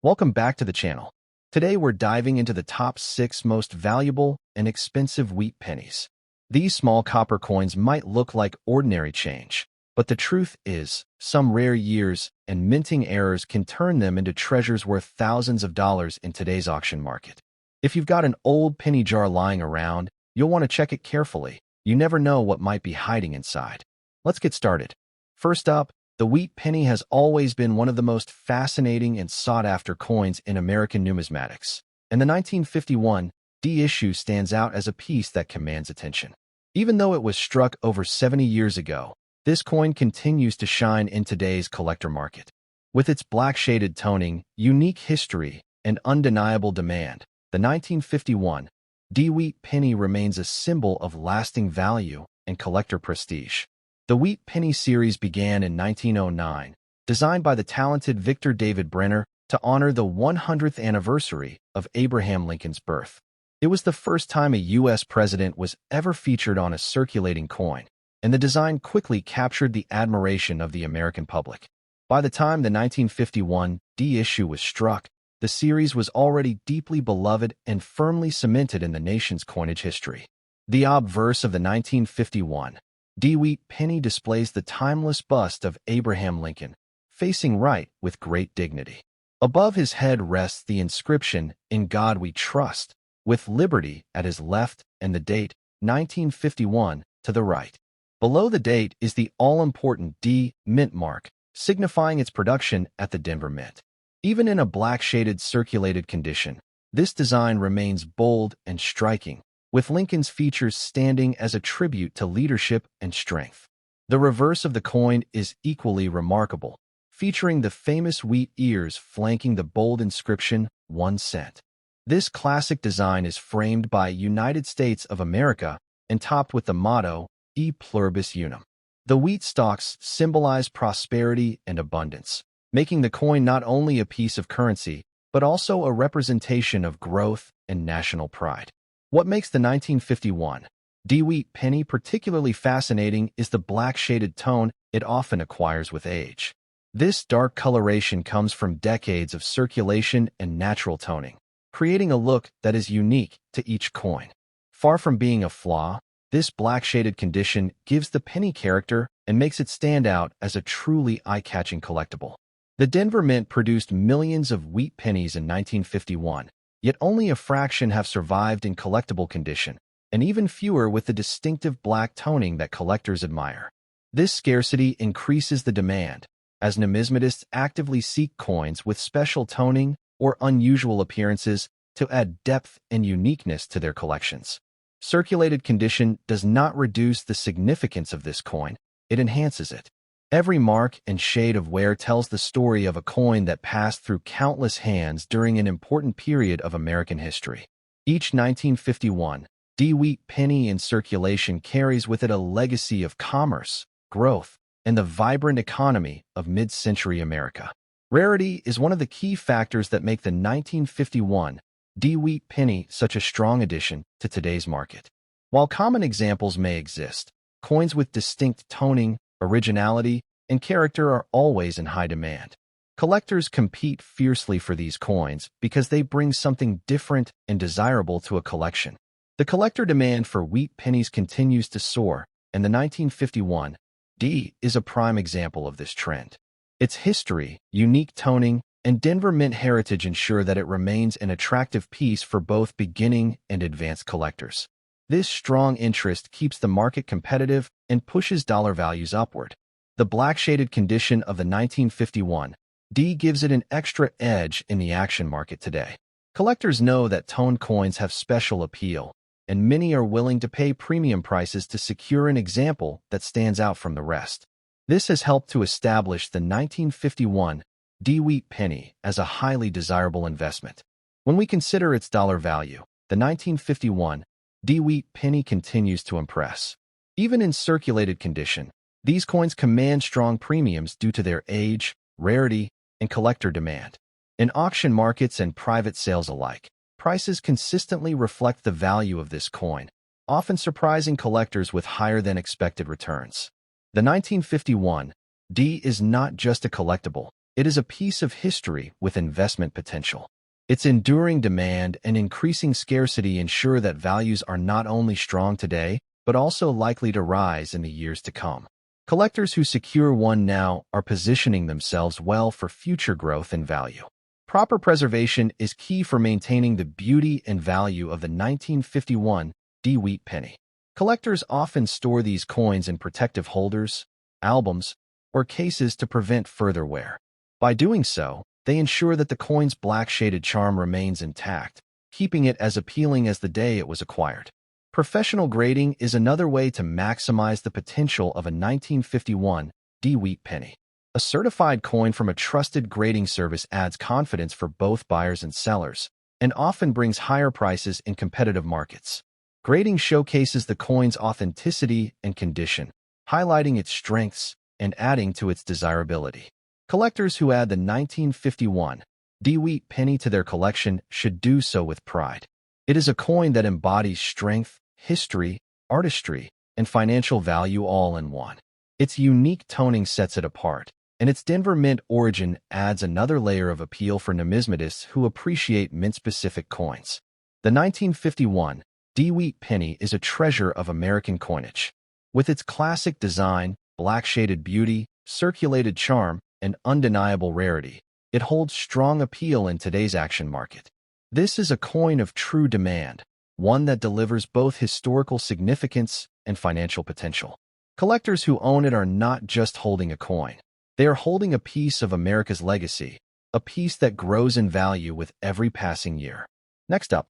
Welcome back to the channel. Today we're diving into the top 6 most valuable and expensive wheat pennies. These small copper coins might look like ordinary change, but the truth is, some rare years and minting errors can turn them into treasures worth thousands of dollars in today's auction market. If you've got an old penny jar lying around, you'll want to check it carefully. You never know what might be hiding inside. Let's get started. First up, the wheat penny has always been one of the most fascinating and sought-after coins in American numismatics, and the 1951 D issue stands out as a piece that commands attention. Even though it was struck over 70 years ago, this coin continues to shine in today's collector market. With its black-shaded toning, unique history, and undeniable demand, the 1951 D wheat penny remains a symbol of lasting value and collector prestige. The wheat penny series began in 1909, designed by the talented Victor David Brenner to honor the 100th anniversary of Abraham Lincoln's birth. It was the first time a U.S. president was ever featured on a circulating coin, and the design quickly captured the admiration of the American public. By the time the 1951 D issue was struck, the series was already deeply beloved and firmly cemented in the nation's coinage history. The obverse of the 1951 D wheat penny displays the timeless bust of Abraham Lincoln, facing right with great dignity. Above his head rests the inscription, "In God We Trust," with liberty at his left and the date, 1951, to the right. Below the date is the all-important D mint mark, signifying its production at the Denver Mint. Even in a black-shaded circulated condition, this design remains bold and striking, with Lincoln's features standing as a tribute to leadership and strength. The reverse of the coin is equally remarkable, featuring the famous wheat ears flanking the bold inscription, 1 cent. This classic design is framed by United States of America and topped with the motto, E pluribus unum. The wheat stalks symbolize prosperity and abundance, making the coin not only a piece of currency, but also a representation of growth and national pride. What makes the 1951 D wheat penny particularly fascinating is the black-shaded tone it often acquires with age. This dark coloration comes from decades of circulation and natural toning, creating a look that is unique to each coin. Far from being a flaw, this black-shaded condition gives the penny character and makes it stand out as a truly eye-catching collectible. The Denver Mint produced millions of wheat pennies in 1951, yet only a fraction have survived in collectible condition, and even fewer with the distinctive black toning that collectors admire. This scarcity increases the demand, as numismatists actively seek coins with special toning or unusual appearances to add depth and uniqueness to their collections. Circulated condition does not reduce the significance of this coin, it enhances it. Every mark and shade of wear tells the story of a coin that passed through countless hands during an important period of American history. Each 1951 D wheat penny in circulation carries with it a legacy of commerce, growth, and the vibrant economy of mid-century America. Rarity is one of the key factors that make the 1951 D wheat penny such a strong addition to today's market. While common examples may exist, coins with distinct toning, originality, and character are always in high demand. Collectors compete fiercely for these coins because they bring something different and desirable to a collection. The collector demand for wheat pennies continues to soar, and the 1951 D is a prime example of this trend. Its history, unique toning, and Denver Mint heritage ensure that it remains an attractive piece for both beginning and advanced collectors. This strong interest keeps the market competitive and pushes dollar values upward. The black-shaded condition of the 1951 D gives it an extra edge in the action market today. Collectors know that toned coins have special appeal, and many are willing to pay premium prices to secure an example that stands out from the rest. This has helped to establish the 1951 D wheat penny as a highly desirable investment. When we consider its dollar value, the 1951 D wheat penny continues to impress. Even in circulated condition, these coins command strong premiums due to their age, rarity, and collector demand. In auction markets and private sales alike, prices consistently reflect the value of this coin, often surprising collectors with higher-than-expected returns. The 1951 D is not just a collectible, It is a piece of history with investment potential. Its enduring demand and increasing scarcity ensure that values are not only strong today, but also likely to rise in the years to come. Collectors who secure one now are positioning themselves well for future growth and value. Proper preservation is key for maintaining the beauty and value of the 1951 wheat penny. Collectors often store these coins in protective holders, albums, or cases to prevent further wear. By doing so, they ensure that the coin's black shaded charm remains intact, keeping it as appealing as the day it was acquired. Professional grading is another way to maximize the potential of a 1951 wheat penny. A certified coin from a trusted grading service adds confidence for both buyers and sellers, and often brings higher prices in competitive markets. Grading showcases the coin's authenticity and condition, highlighting its strengths and adding to its desirability. Collectors who add the 1951 wheat penny to their collection should do so with pride. It is a coin that embodies strength, history, artistry, and financial value all in one. Its unique toning sets it apart, and its Denver Mint origin adds another layer of appeal for numismatists who appreciate mint-specific coins. The 1951 wheat penny is a treasure of American coinage. With its classic design, black-shaded beauty, circulated charm, and undeniable rarity, it holds strong appeal in today's action market. This is a coin of true demand, one that delivers both historical significance and financial potential. Collectors who own it are not just holding a coin. They are holding a piece of America's legacy, a piece that grows in value with every passing year. Next up,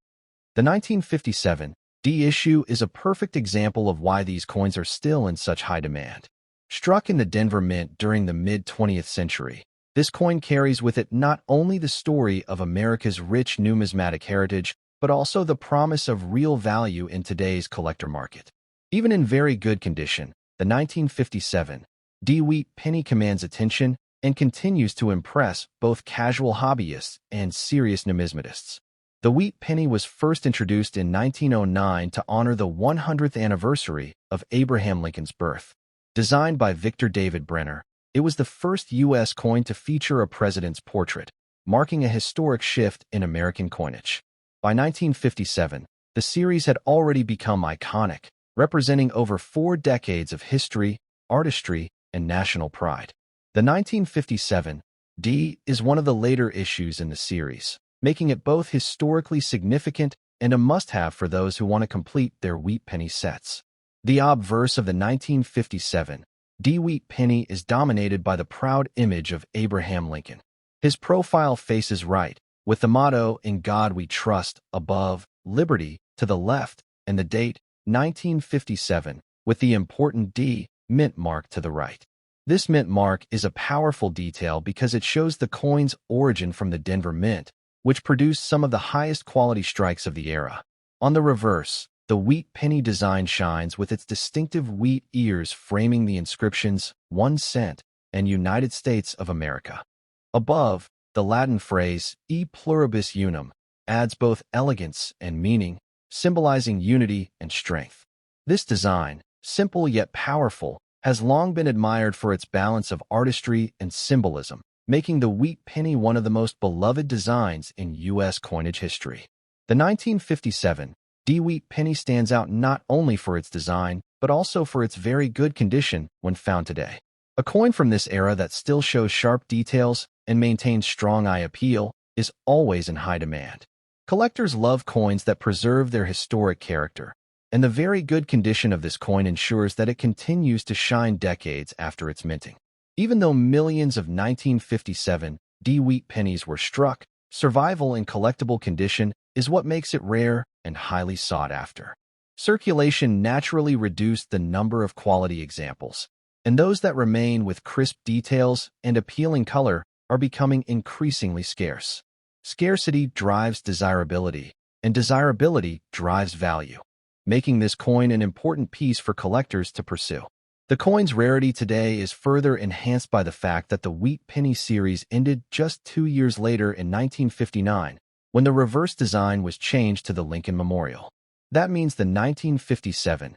the 1957 issue is a perfect example of why these coins are still in such high demand. Struck in the Denver Mint during the mid-20th century, this coin carries with it not only the story of America's rich numismatic heritage, but also the promise of real value in today's collector market. Even in very good condition, the 1957 wheat penny commands attention and continues to impress both casual hobbyists and serious numismatists. The wheat penny was first introduced in 1909 to honor the 100th anniversary of Abraham Lincoln's birth. Designed by Victor David Brenner, it was the first U.S. coin to feature a president's portrait, marking a historic shift in American coinage. By 1957, the series had already become iconic, representing over 4 decades of history, artistry, and national pride. The 1957 is one of the later issues in the series, making it both historically significant and a must-have for those who want to complete their wheat penny sets. The obverse of the 1957 wheat penny is dominated by the proud image of Abraham Lincoln. His profile faces right, with the motto, "In God We Trust," above, liberty, to the left, and the date, 1957, with the important mint mark to the right. This mint mark is a powerful detail because it shows the coin's origin from the Denver Mint, which produced some of the highest quality strikes of the era. On the reverse, the wheat penny design shines with its distinctive wheat ears framing the inscriptions 1 cent and United States of America. Above, the Latin phrase e pluribus unum adds both elegance and meaning, symbolizing unity and strength. This design, simple yet powerful, has long been admired for its balance of artistry and symbolism, making the wheat penny one of the most beloved designs in U.S. coinage history. The 1957 wheat penny stands out not only for its design, but also for its very good condition when found today. A coin from this era that still shows sharp details and maintains strong eye appeal is always in high demand. Collectors love coins that preserve their historic character, and the very good condition of this coin ensures that it continues to shine decades after its minting. Even though millions of 1957 wheat pennies were struck, survival in collectible condition is what makes it rare and highly sought after. Circulation naturally reduced the number of quality examples, and those that remain with crisp details and appealing color are becoming increasingly scarce. Scarcity drives desirability, and desirability drives value, making this coin an important piece for collectors to pursue. The coin's rarity today is further enhanced by the fact that the wheat penny series ended just 2 years later in 1959, when the reverse design was changed to the Lincoln Memorial. That means the 1957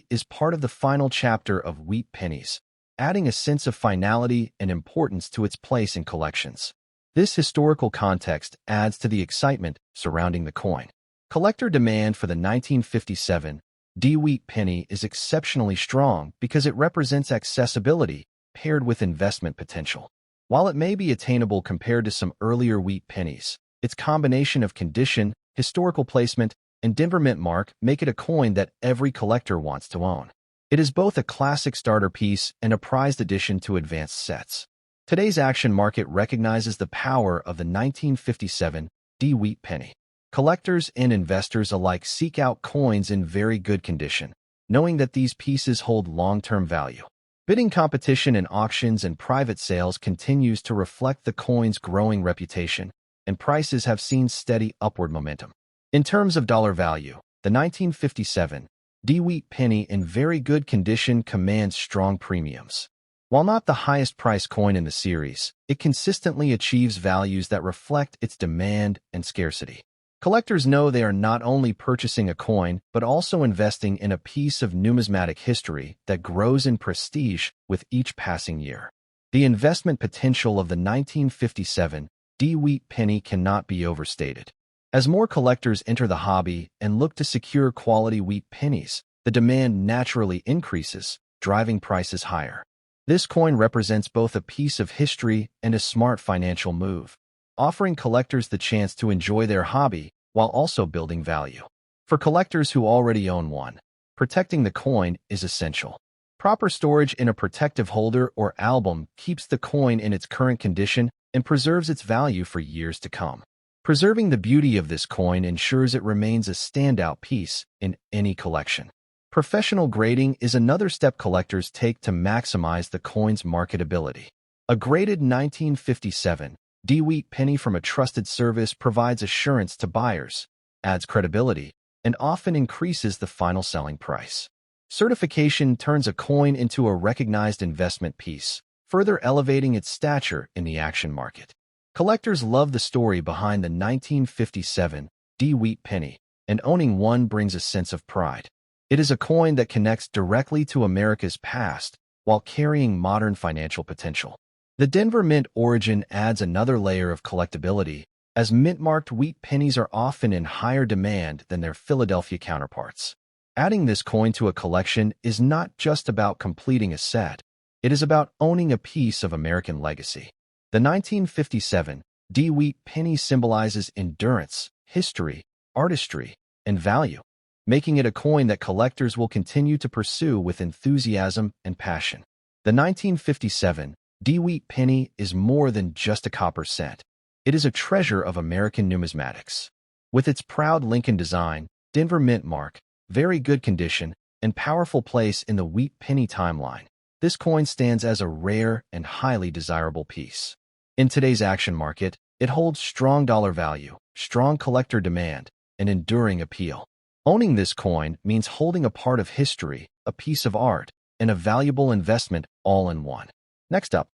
is part of the final chapter of wheat pennies, adding a sense of finality and importance to its place in collections. This historical context adds to the excitement surrounding the coin. Collector demand for the 1957 D-Wheat penny is exceptionally strong because it represents accessibility paired with investment potential. While it may be attainable compared to some earlier wheat pennies, its combination of condition, historical placement, and Denver Mint mark make it a coin that every collector wants to own. It is both a classic starter piece and a prized addition to advanced sets. Today's action market recognizes the power of the 1957 D-Wheat penny. Collectors and investors alike seek out coins in very good condition, knowing that these pieces hold long-term value. Bidding competition in auctions and private sales continues to reflect the coin's growing reputation, and prices have seen steady upward momentum. In terms of dollar value, the 1957 D-Wheat penny in very good condition commands strong premiums. While not the highest priced coin in the series, it consistently achieves values that reflect its demand and scarcity. Collectors know they are not only purchasing a coin, but also investing in a piece of numismatic history that grows in prestige with each passing year. The investment potential of the 1957 D-Wheat penny cannot be overstated. As more collectors enter the hobby and look to secure quality wheat pennies, the demand naturally increases, driving prices higher. This coin represents both a piece of history and a smart financial move, offering collectors the chance to enjoy their hobby while also building value. For collectors who already own one, protecting the coin is essential. Proper storage in a protective holder or album keeps the coin in its current condition and preserves its value for years to come. Preserving the beauty of this coin ensures it remains a standout piece in any collection. Professional grading is another step collectors take to maximize the coin's marketability. A graded 1957 D-Wheat penny from a trusted service provides assurance to buyers, adds credibility, and often increases the final selling price. Certification turns a coin into a recognized investment piece, further elevating its stature in the action market. Collectors love the story behind the 1957 D-Wheat penny, and owning one brings a sense of pride. It is a coin that connects directly to America's past while carrying modern financial potential. The Denver Mint origin adds another layer of collectability, as mint-marked wheat pennies are often in higher demand than their Philadelphia counterparts. Adding this coin to a collection is not just about completing a set, it is about owning a piece of American legacy. The 1957 D-Wheat penny symbolizes endurance, history, artistry, and value, making it a coin that collectors will continue to pursue with enthusiasm and passion. The 1957 D-Wheat penny is more than just a copper cent. It is a treasure of American numismatics. With its proud Lincoln design, Denver Mint mark, very good condition, and powerful place in the wheat penny timeline, this coin stands as a rare and highly desirable piece. In today's action market, it holds strong dollar value, strong collector demand, and enduring appeal. Owning this coin means holding a part of history, a piece of art, and a valuable investment all in one. Next up,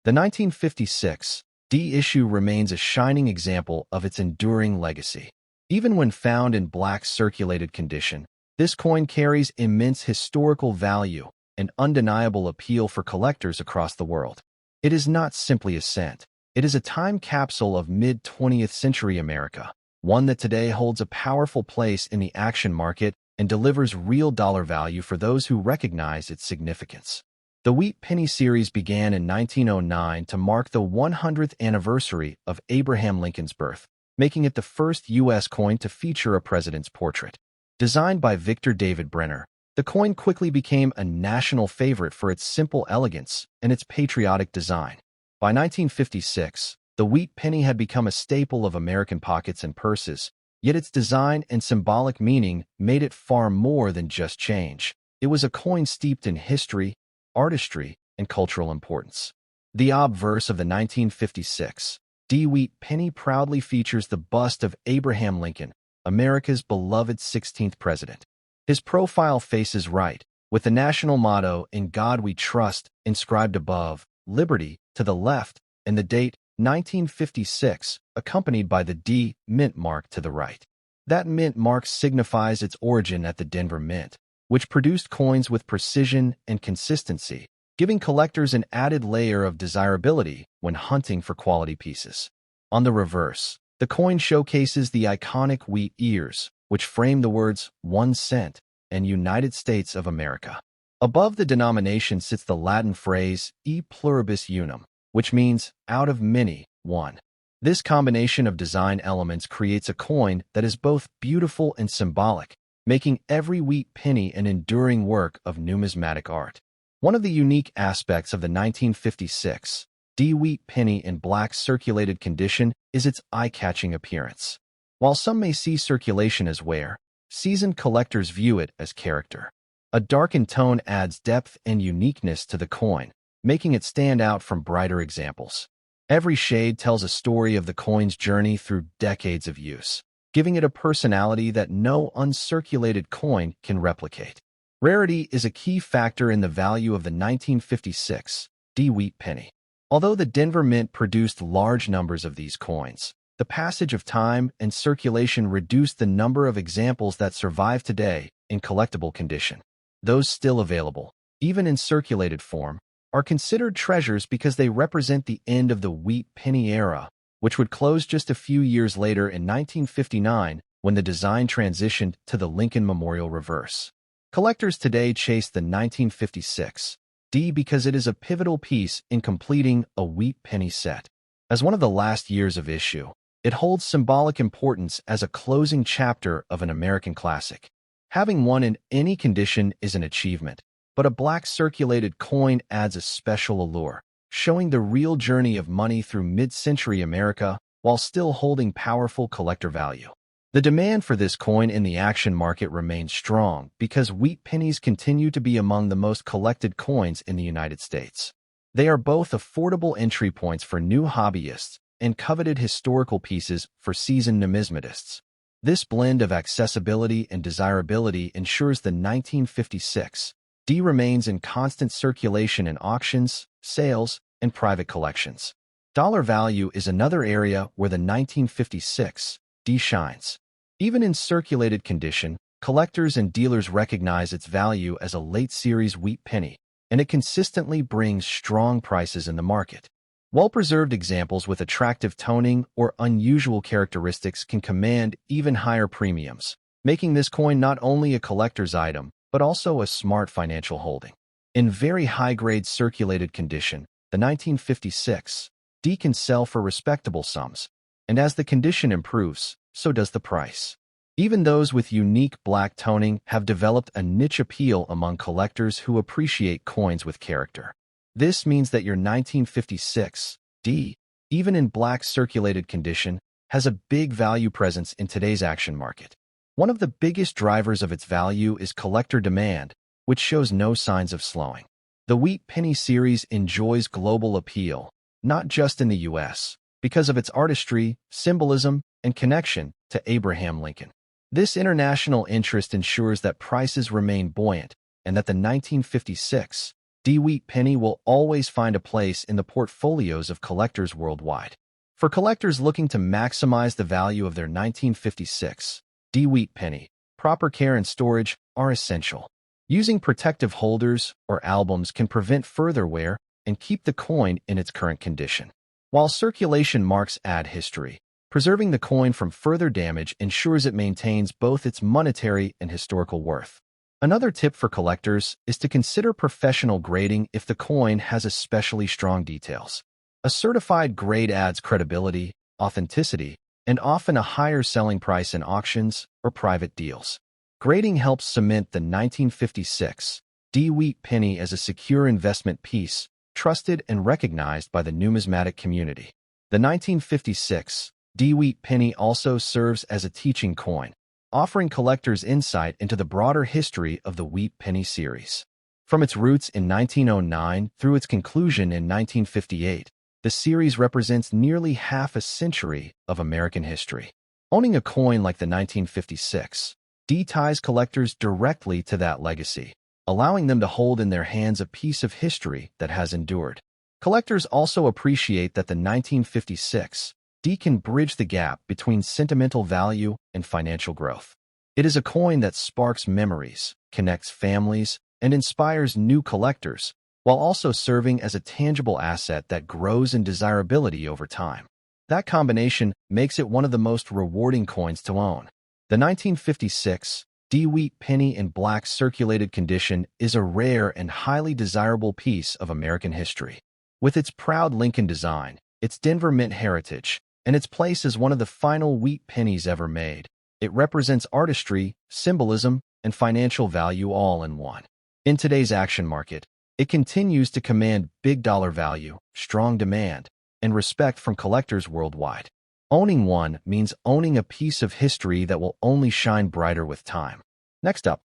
the 1956 D-issue remains a shining example of its enduring legacy. Even when found in black circulated condition, this coin carries immense historical value and undeniable appeal for collectors across the world. It is not simply a cent. It is a time capsule of mid-20th century America, one that today holds a powerful place in the action market and delivers real dollar value for those who recognize its significance. The Wheat Penny series began in 1909 to mark the 100th anniversary of Abraham Lincoln's birth, making it the first U.S. coin to feature a president's portrait. Designed by Victor David Brenner, the coin quickly became a national favorite for its simple elegance and its patriotic design. By 1956, the wheat penny had become a staple of American pockets and purses, yet its design and symbolic meaning made it far more than just change. It was a coin steeped in history, artistry, and cultural importance. The obverse of the 1956 D-Wheat penny proudly features the bust of Abraham Lincoln, America's beloved 16th president. His profile faces right, with the national motto, "In God We Trust," inscribed above, liberty, to the left, and the date, 1956, accompanied by the D mint mark to the right. That mint mark signifies its origin at the Denver Mint, which produced coins with precision and consistency, giving collectors an added layer of desirability when hunting for quality pieces. On the reverse, the coin showcases the iconic wheat ears, which frame the words 1 cent and United States of America. Above the denomination sits the Latin phrase e pluribus unum, which means out of many, one. This combination of design elements creates a coin that is both beautiful and symbolic, making every wheat penny an enduring work of numismatic art. One of the unique aspects of the 1956 D wheat penny in black circulated condition is its eye-catching appearance. While some may see circulation as wear, seasoned collectors view it as character. A darkened tone adds depth and uniqueness to the coin, making it stand out from brighter examples. Every shade tells a story of the coin's journey through decades of use, giving it a personality that no uncirculated coin can replicate. Rarity is a key factor in the value of the 1956 D wheat penny. Although the Denver Mint produced large numbers of these coins, the passage of time and circulation reduced the number of examples that survive today in collectible condition. Those still available, even in circulated form, are considered treasures because they represent the end of the wheat penny era, which would close just a few years later in 1959 when the design transitioned to the Lincoln Memorial reverse. Collectors today chase the 1956 D because it is a pivotal piece in completing a wheat penny set. As one of the last years of issue, it holds symbolic importance as a closing chapter of an American classic. Having one in any condition is an achievement, but a black circulated coin adds a special allure, showing the real journey of money through mid-century America while still holding powerful collector value. The demand for this coin in the auction market remains strong because wheat pennies continue to be among the most collected coins in the United States. They are both affordable entry points for new hobbyists and coveted historical pieces for seasoned numismatists. This blend of accessibility and desirability ensures the 1956 D remains in constant circulation in auctions, sales, and private collections. Dollar value is another area where the 1956 D shines. Even in circulated condition, collectors and dealers recognize its value as a late-series wheat penny, and it consistently brings strong prices in the market. Well-preserved examples with attractive toning or unusual characteristics can command even higher premiums, making this coin not only a collector's item, but also a smart financial holding. In very high-grade circulated condition, the 1956 D can sell for respectable sums, and as the condition improves, so does the price. Even those with unique black toning have developed a niche appeal among collectors who appreciate coins with character. This means that your 1956 D, even in black circulated condition, has a big value presence in today's auction market. One of the biggest drivers of its value is collector demand, which shows no signs of slowing. The wheat penny series enjoys global appeal, not just in the U.S., because of its artistry, symbolism, and connection to Abraham Lincoln. This international interest ensures that prices remain buoyant and that the 1956 D wheat penny will always find a place in the portfolios of collectors worldwide. For collectors looking to maximize the value of their 1956 D wheat penny, proper care and storage are essential. Using protective holders or albums can prevent further wear and keep the coin in its current condition. While circulation marks add history, preserving the coin from further damage ensures it maintains both its monetary and historical worth. Another tip for collectors is to consider professional grading if the coin has especially strong details. A certified grade adds credibility, authenticity, and often a higher selling price in auctions or private deals. Grading helps cement the 1956 D wheat penny as a secure investment piece, trusted and recognized by the numismatic community. The 1956 D wheat penny also serves as a teaching coin, offering collectors insight into the broader history of the wheat penny series. From its roots in 1909 through its conclusion in 1958, the series represents nearly half a century of American history. Owning a coin like the 1956 D ties collectors directly to that legacy, allowing them to hold in their hands a piece of history that has endured. Collectors also appreciate that the 1956 D can bridge the gap between sentimental value and financial growth. It is a coin that sparks memories, connects families, and inspires new collectors, while also serving as a tangible asset that grows in desirability over time. That combination makes it one of the most rewarding coins to own. The 1956 D wheat penny in black circulated condition is a rare and highly desirable piece of American history. With its proud Lincoln design, its Denver Mint heritage, and its place as one of the final wheat pennies ever made, it represents artistry, symbolism, and financial value all in one. In today's action market, it continues to command big dollar value, strong demand, and respect from collectors worldwide. Owning one means owning a piece of history that will only shine brighter with time. Next up,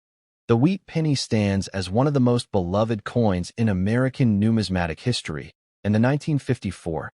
the wheat penny stands as one of the most beloved coins in American numismatic history, and the 1954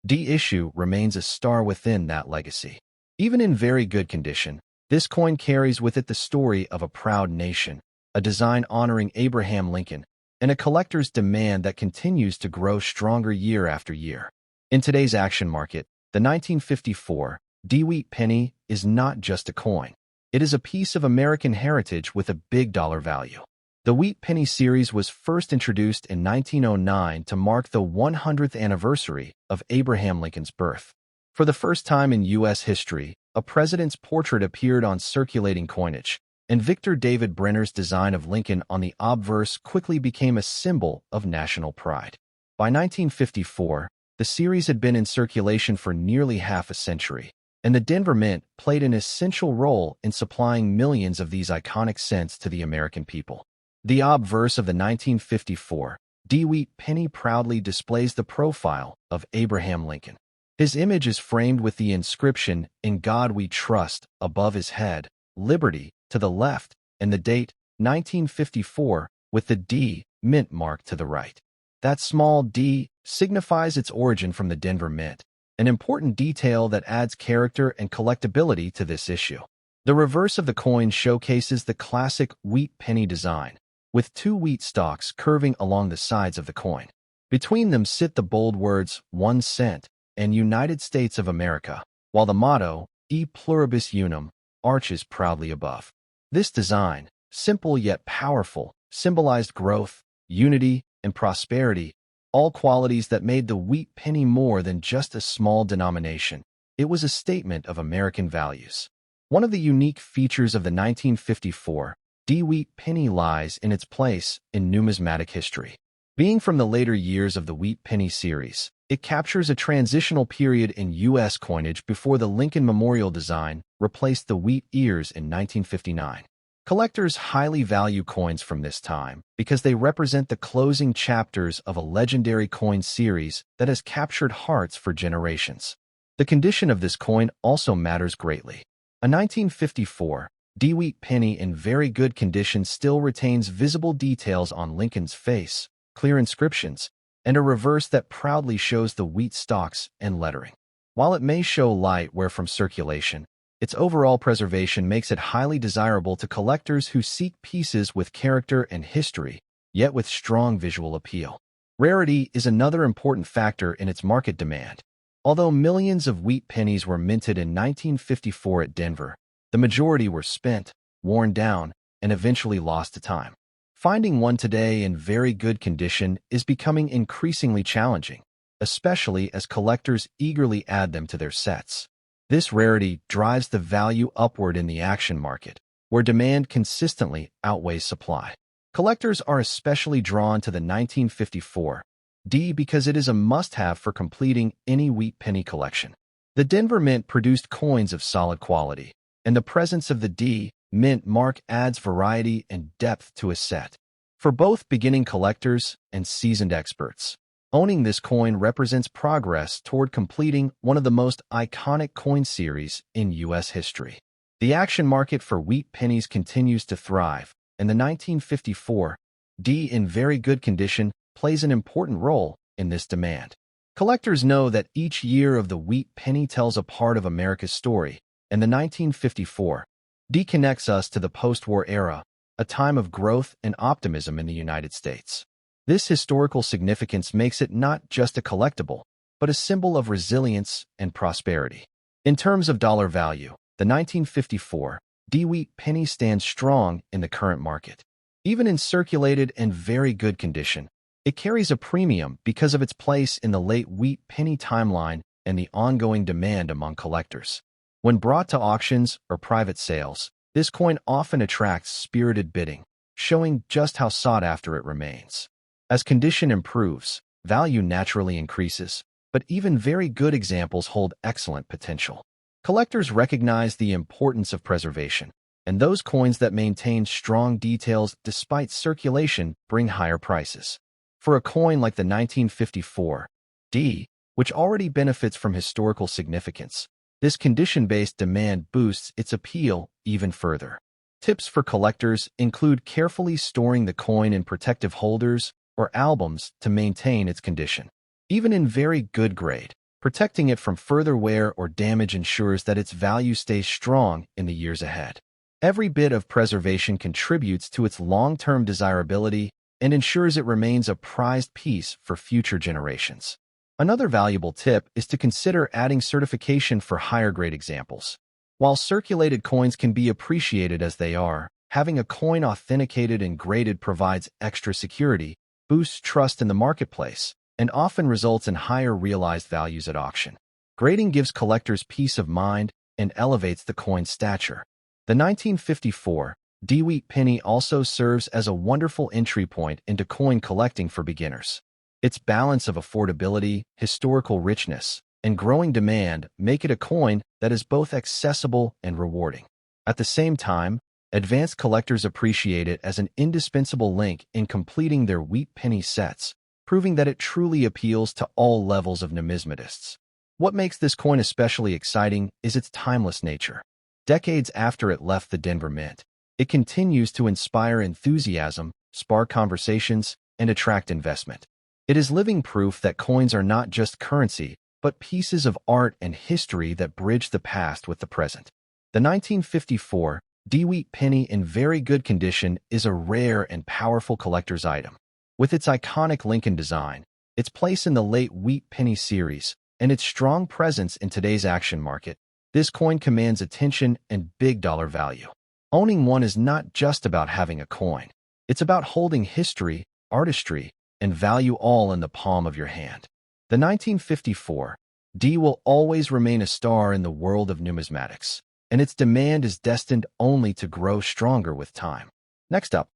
D issue remains a star within that legacy. Even in very good condition, this coin carries with it the story of a proud nation, a design honoring Abraham Lincoln, and a collector's demand that continues to grow stronger year after year. In today's action market, the 1954 D wheat penny is not just a coin. It is a piece of American heritage with a big dollar value. The wheat penny series was first introduced in 1909 to mark the 100th anniversary of Abraham Lincoln's birth. For the first time in U.S. history, a president's portrait appeared on circulating coinage, and Victor David Brenner's design of Lincoln on the obverse quickly became a symbol of national pride. By 1954, the series had been in circulation for nearly half a century, and the Denver Mint played an essential role in supplying millions of these iconic cents to the American people. The obverse of the 1954 D wheat penny proudly displays the profile of Abraham Lincoln. His image is framed with the inscription, "In God We Trust," above his head, "Liberty," to the left, and the date, 1954, with the D Mint mark to the right. That small d signifies its origin from the Denver Mint, an important detail that adds character and collectability to this issue. The reverse of the coin showcases the classic wheat penny design, with two wheat stalks curving along the sides of the coin. Between them sit the bold words, "1 cent," and "United States of America," while the motto, "E pluribus unum," arches proudly above. This design, simple yet powerful, symbolized growth, unity, and prosperity, all qualities that made the wheat penny more than just a small denomination. It was a statement of American values. One of the unique features of the 1954 D wheat penny lies in its place in numismatic history. Being from the later years of the wheat penny series, it captures a transitional period in U.S. coinage before the Lincoln Memorial design replaced the wheat ears in 1959. Collectors highly value coins from this time because they represent the closing chapters of a legendary coin series that has captured hearts for generations. The condition of this coin also matters greatly. A 1954 D wheat penny in very good condition still retains visible details on Lincoln's face, clear inscriptions, and a reverse that proudly shows the wheat stalks and lettering. While it may show light wear from circulation, its overall preservation makes it highly desirable to collectors who seek pieces with character and history, yet with strong visual appeal. Rarity is another important factor in its market demand. Although millions of wheat pennies were minted in 1954 at Denver, the majority were spent, worn down, and eventually lost to time. Finding one today in very good condition is becoming increasingly challenging, especially as collectors eagerly add them to their sets. This rarity drives the value upward in the action market, where demand consistently outweighs supply. Collectors are especially drawn to the 1954 D because it is a must-have for completing any wheat penny collection. The Denver Mint produced coins of solid quality, and the presence of the D Mint mark adds variety and depth to a set. For both beginning collectors and seasoned experts, owning this coin represents progress toward completing one of the most iconic coin series in U.S. history. The action market for wheat pennies continues to thrive, and the 1954 D in very good condition plays an important role in this demand. Collectors know that each year of the wheat penny tells a part of America's story, and the 1954 D connects us to the post-war era, a time of growth and optimism in the United States. This historical significance makes it not just a collectible, but a symbol of resilience and prosperity. In terms of dollar value, the 1954 D wheat penny stands strong in the current market. Even in circulated and very good condition, It carries a premium because of its place in the late wheat penny timeline and the ongoing demand among collectors. When brought to auctions or private sales, this coin often attracts spirited bidding, showing just how sought after it remains. As condition improves, value naturally increases, but even very good examples hold excellent potential. Collectors recognize the importance of preservation, and those coins that maintain strong details despite circulation bring higher prices. For a coin like the 1954 D, which already benefits from historical significance, this condition-based demand boosts its appeal even further. Tips for collectors include carefully storing the coin in protective holders or albums to maintain its condition. Even in very good grade, protecting it from further wear or damage ensures that its value stays strong in the years ahead. Every bit of preservation contributes to its long-term desirability and ensures it remains a prized piece for future generations. Another valuable tip is to consider adding certification for higher-grade examples. While circulated coins can be appreciated as they are, having a coin authenticated and graded provides extra security, boosts trust in the marketplace, and often results in higher realized values at auction. Grading gives collectors peace of mind and elevates the coin's stature. The 1954 D wheat penny also serves as a wonderful entry point into coin collecting for beginners. Its balance of affordability, historical richness, and growing demand make it a coin that is both accessible and rewarding. At the same time, advanced collectors appreciate it as an indispensable link in completing their wheat penny sets, proving that it truly appeals to all levels of numismatists. What makes this coin especially exciting is its timeless nature. Decades after it left the Denver Mint, it continues to inspire enthusiasm, spark conversations, and attract investment. It is living proof that coins are not just currency, but pieces of art and history that bridge the past with the present. The 1954 D wheat penny in very good condition is a rare and powerful collector's item. With its iconic Lincoln design, its place in the late wheat penny series, and its strong presence in today's action market, this coin commands attention and big dollar value. Owning one is not just about having a coin. It's about holding history, artistry, and value all in the palm of your hand. The 1954 D will always remain a star in the world of numismatics, and its demand is destined only to grow stronger with time. Next up,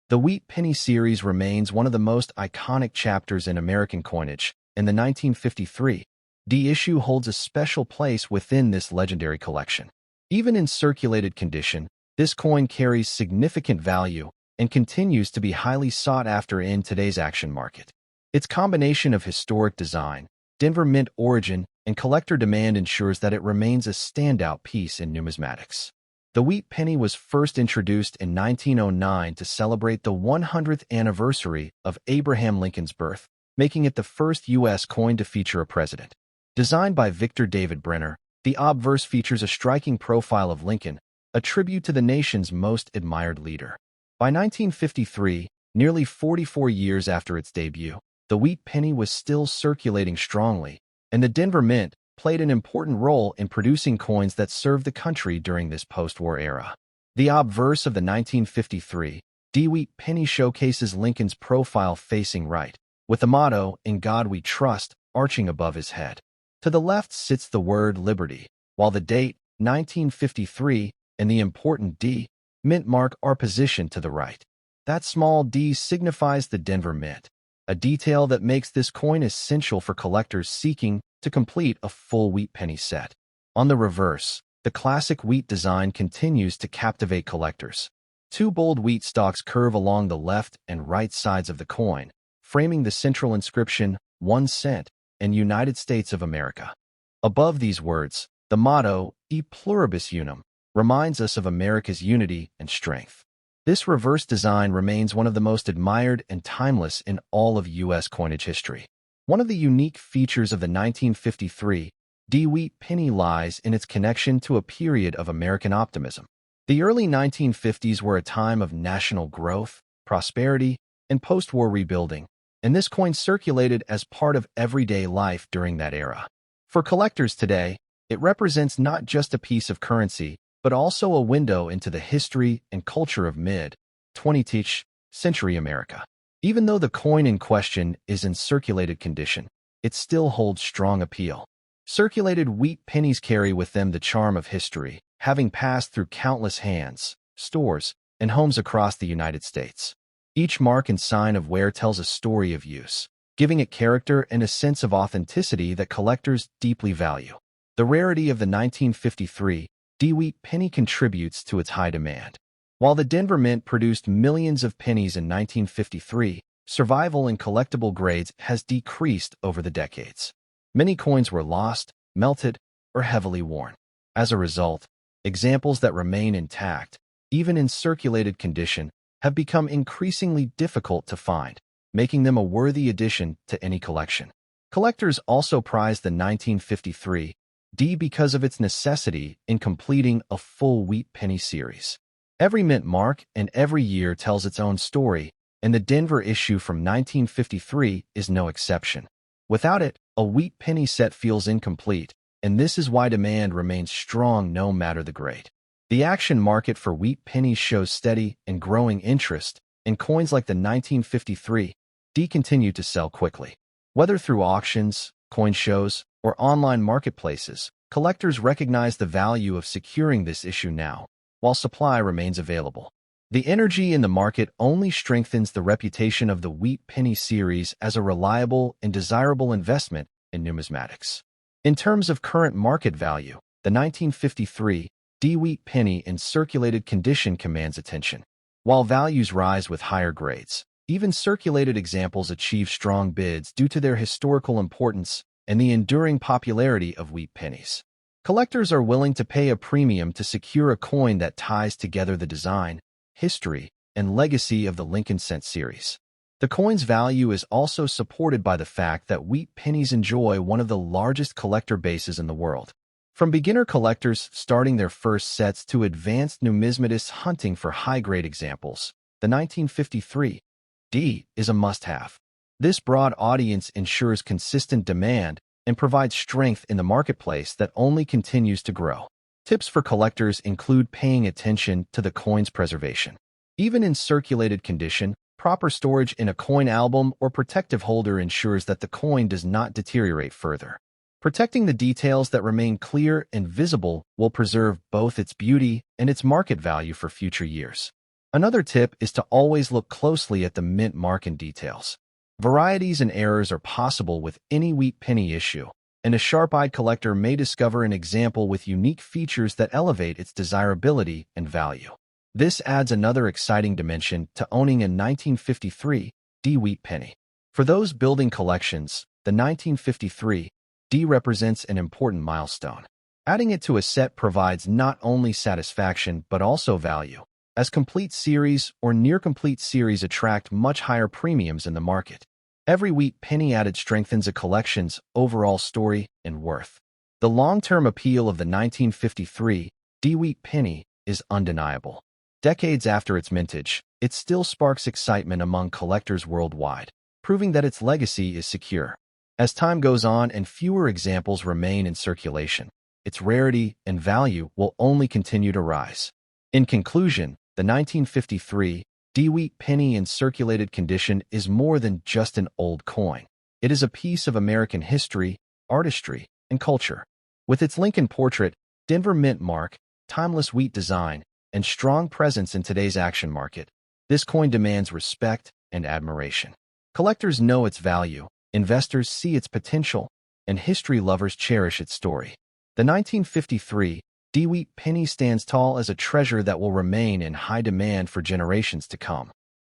the wheat penny series remains one of the most iconic chapters in American coinage, and the 1953 D issue holds a special place within this legendary collection. Even in circulated condition, this coin carries significant value and continues to be highly sought after in today's action market. Its combination of historic design, Denver Mint origin, and collector demand ensures that it remains a standout piece in numismatics. The wheat penny was first introduced in 1909 to celebrate the 100th anniversary of Abraham Lincoln's birth, making it the first U.S. coin to feature a president. Designed by Victor David Brenner, the obverse features a striking profile of Lincoln, a tribute to the nation's most admired leader. By 1953, nearly 44 years after its debut, the wheat penny was still circulating strongly, and the Denver Mint played an important role in producing coins that served the country during this post-war era. The obverse of the 1953 D wheat penny showcases Lincoln's profile facing right, with the motto, "In God We Trust," arching above his head. To the left sits the word liberty, while the date, 1953, and the important D Mint mark are positioned to the right. That small D signifies the Denver Mint, a detail that makes this coin essential for collectors seeking to complete a full wheat penny set. On the reverse, the classic wheat design continues to captivate collectors. Two bold wheat stalks curve along the left and right sides of the coin, framing the central inscription, 1 cent, and United States of America. Above these words, the motto, E pluribus unum, reminds us of America's unity and strength. This reverse design remains one of the most admired and timeless in all of U.S. coinage history. One of the unique features of the 1953 D wheat penny lies in its connection to a period of American optimism. The early 1950s were a time of national growth, prosperity, and post-war rebuilding, and this coin circulated as part of everyday life during that era. For collectors today, it represents not just a piece of currency, but also a window into the history and culture of mid-20th century America. Even though the coin in question is in circulated condition, it still holds strong appeal. Circulated wheat pennies carry with them the charm of history, having passed through countless hands, stores, and homes across the United States. Each mark and sign of wear tells a story of use, giving it character and a sense of authenticity that collectors deeply value. The rarity of the 1953 D-wheat penny contributes to its high demand. While the Denver Mint produced millions of pennies in 1953, survival in collectible grades has decreased over the decades. Many coins were lost, melted, or heavily worn. As a result, examples that remain intact, even in circulated condition, have become increasingly difficult to find, making them a worthy addition to any collection. Collectors also prize the 1953 D because of its necessity in completing a full wheat penny series. Every mint mark and every year tells its own story, and the Denver issue from 1953 is no exception. Without it, a wheat penny set feels incomplete, and this is why demand remains strong no matter the grade. The action market for wheat pennies shows steady and growing interest, and coins like the 1953 D continue to sell quickly. Whether through auctions, coin shows, or online marketplaces, collectors recognize the value of securing this issue now, while supply remains available. The energy in the market only strengthens the reputation of the wheat penny series as a reliable and desirable investment in numismatics. In terms of current market value, the 1953 D wheat penny in circulated condition commands attention. While values rise with higher grades, even circulated examples achieve strong bids due to their historical importance and the enduring popularity of wheat pennies. Collectors are willing to pay a premium to secure a coin that ties together the design, history, and legacy of the Lincoln Cent series. The coin's value is also supported by the fact that wheat pennies enjoy one of the largest collector bases in the world. From beginner collectors starting their first sets to advanced numismatists hunting for high-grade examples, the 1953 D is a must-have. This broad audience ensures consistent demand and provides strength in the marketplace that only continues to grow. Tips for collectors include paying attention to the coin's preservation. Even in circulated condition, proper storage in a coin album or protective holder ensures that the coin does not deteriorate further. Protecting the details that remain clear and visible will preserve both its beauty and its market value for future years. Another tip is to always look closely at the mint mark and details. Varieties and errors are possible with any wheat penny issue, and a sharp-eyed collector may discover an example with unique features that elevate its desirability and value. This adds another exciting dimension to owning a 1953 D wheat penny. For those building collections, the 1953 D represents an important milestone. Adding it to a set provides not only satisfaction but also value, as complete series or near-complete series attract much higher premiums in the market. Every wheat penny added strengthens a collection's overall story and worth. The long-term appeal of the 1953 D wheat penny is undeniable. Decades after its mintage, it still sparks excitement among collectors worldwide, proving that its legacy is secure. As time goes on and fewer examples remain in circulation, its rarity and value will only continue to rise. In conclusion, the 1953 D wheat penny in circulated condition is more than just an old coin. It is a piece of American history, artistry, and culture. With its Lincoln portrait, Denver Mint mark, timeless wheat design, and strong presence in today's action market, this coin demands respect and admiration. Collectors know its value, investors see its potential, and history lovers cherish its story. The 1953 D wheat penny stands tall as a treasure that will remain in high demand for generations to come.